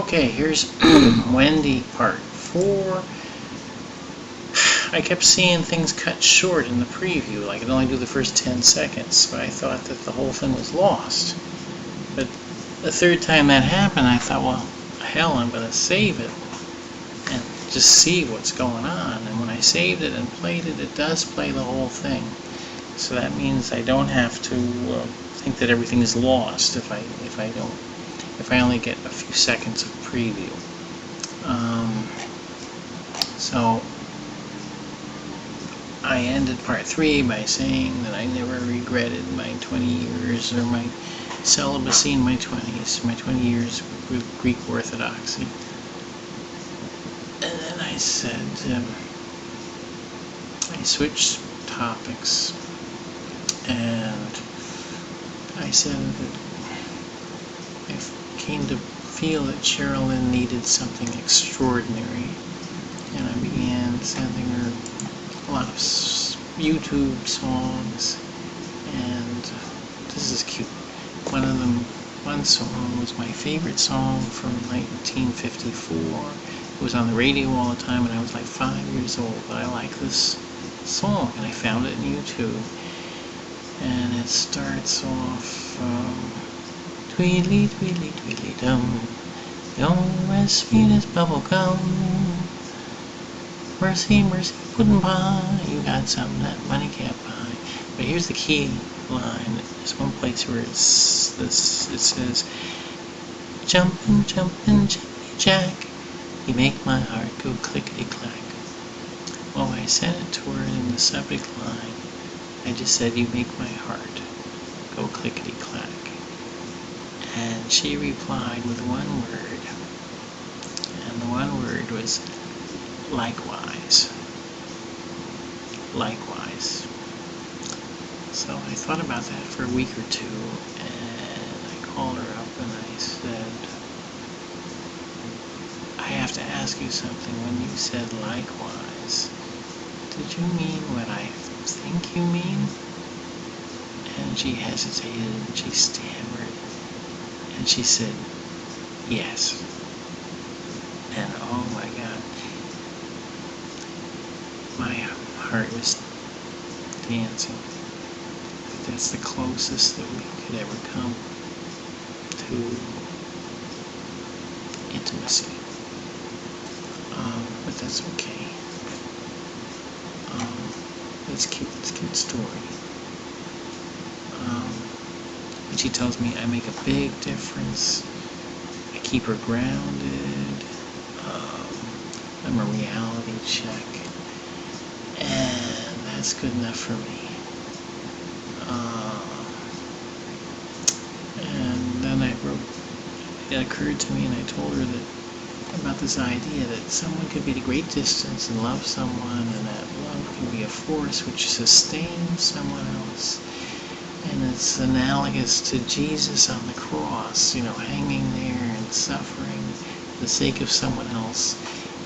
Okay, here's Wendy part 4. I kept seeing things cut short in the preview, like it only do the first 10 seconds, so I thought that the whole thing was lost. But the third time that happened, I thought, well, hell, I'm going to save it and just see what's going on. And when I saved it and played it, it does play the whole thing. So that means I don't have to think that everything is lost if I only get a few seconds of preview. So I ended part 3 by saying that I never regretted my 20 years or my celibacy in my 20s, my 20 years with Greek Orthodoxy. And then I said, I switched topics, and I said that I came to feel that Sherilyn needed something extraordinary, and I began sending her a lot of YouTube songs, and this is cute. One song was my favorite song from 1954. It was on the radio all the time, and I was like 5 years old, but I like this song, and I found it on YouTube. And it starts off, Tweedly, tweedly, tweedly dum, you're as sweet as bubble gum. Mercy, mercy, puddin' pie, you got something that money can't buy. But here's the key line. There's one place where it says, jumpin', jumpin', jippy jack, you make my heart go clickety-clack. Well, I sent it to her in the subject line. I just said, you make my heart go clickety-clack. And she replied with one word. And the one word was likewise. Likewise. So I thought about that for a week or two, and I called her up and I said, I have to ask you something. When you said likewise, did you mean what I think you mean? And she hesitated and she stammered and she said, yes. And oh my God, my heart was dancing. That's the closest that we could ever come to intimacy. But that's okay. It's cute. It's a cute story. And she tells me I make a big difference. I keep her grounded. I'm a reality check. And that's good enough for me. And then it occurred to me, and I told her that about this idea that someone could be at a great distance and love someone, and that love can be a force which sustains someone else. And it's analogous to Jesus on the cross, hanging there and suffering for the sake of someone else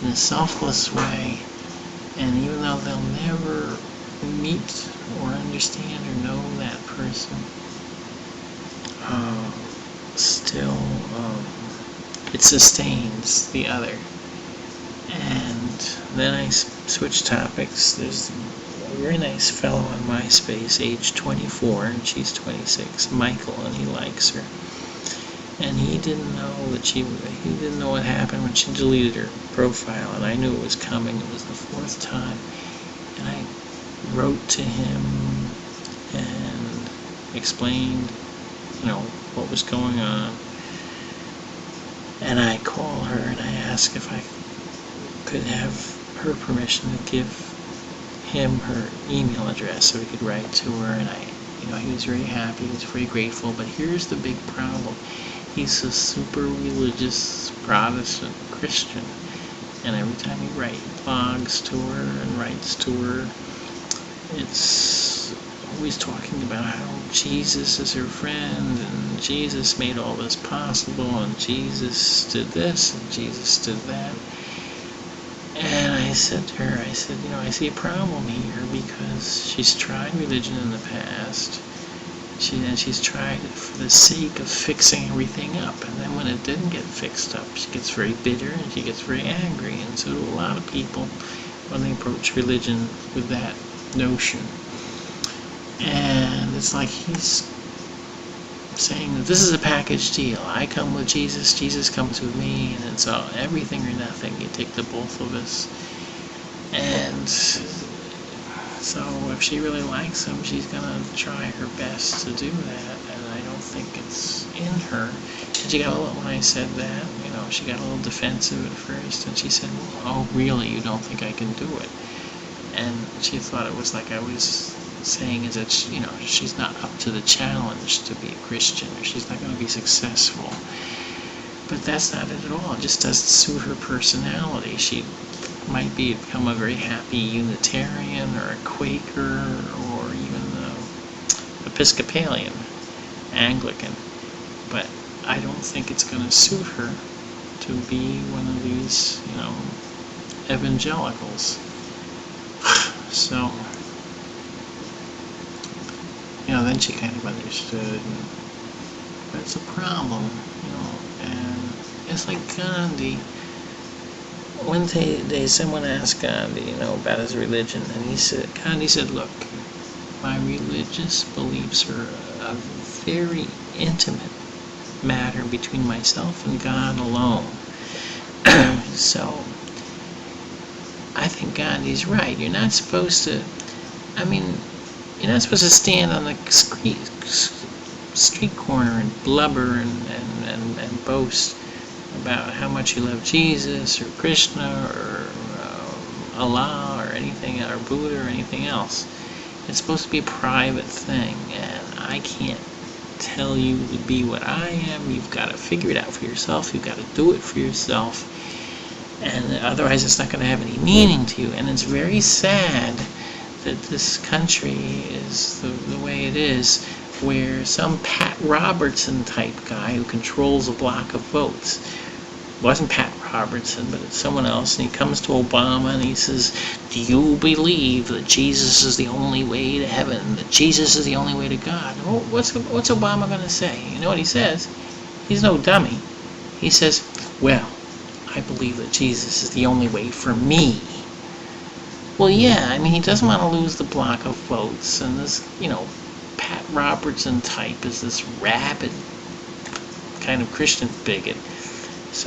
in a selfless way. And even though they'll never meet or understand or know that person, still it sustains the other. And then I switched topics. There's a very nice fellow on MySpace, age 24, and she's 26, Michael, and he likes her. And he didn't know he didn't know what happened when she deleted her profile, and I knew it was coming. It was the 4th time. And I wrote to him and explained, what was going on. And I call her and I ask if I could have her permission to give him her email address so he could write to her. And he was very happy, he was very grateful. But here's the big problem. He's a super religious Protestant Christian. And every time he blogs to her and writes to her, it's always talking about how Jesus is her friend, and Jesus made all this possible, and Jesus did this, and Jesus did that. And I said to her, I see a problem here, because she's tried religion in the past, She's tried it for the sake of fixing everything up, and then when it didn't get fixed up, she gets very bitter and she gets very angry, and so do a lot of people when they approach religion with that notion. And it's like he's saying that this is a package deal. I come with Jesus, Jesus comes with me, and it's all everything or nothing. You take the both of us. And so if she really likes him, she's gonna try her best to do that, and I don't think it's in her. And she got a little, when I said that, she got a little defensive at first, and she said, "Oh, really? You don't think I can do it?" And she thought it was like I was saying is that she's not up to the challenge to be a Christian, or she's not going to be successful. But that's not it at all. It just doesn't suit her personality. She might become a very happy Unitarian or a Quaker or even Episcopalian, Anglican. But I don't think it's going to suit her to be one of these, evangelicals. So, then she kind of understood. But it's a problem, and it's like Gandhi. One day someone asked Gandhi, about his religion, and Gandhi said, "Look, my religious beliefs are a very intimate matter between myself and God alone." So, I think Gandhi's right. You're not supposed to stand on the street corner and blubber and boast about how much you love Jesus or Krishna or Allah or anything, or Buddha or anything else. It's supposed to be a private thing, and I can't tell you to be what I am. You've got to figure it out for yourself. You've got to do it for yourself, and otherwise it's not going to have any meaning to you. And it's very sad that this country is the way it is, where some Pat Robertson type guy who controls a block of votes, it wasn't Pat Robertson, but it's someone else, and he comes to Obama and he says, "Do you believe that Jesus is the only way to heaven, that Jesus is the only way to God?" Well, what's Obama going to say? You know what he says? He's no dummy. He says, "Well, I believe that Jesus is the only way for me." Well, yeah, he doesn't want to lose the block of votes, and this, Pat Robertson type is this rabid kind of Christian bigot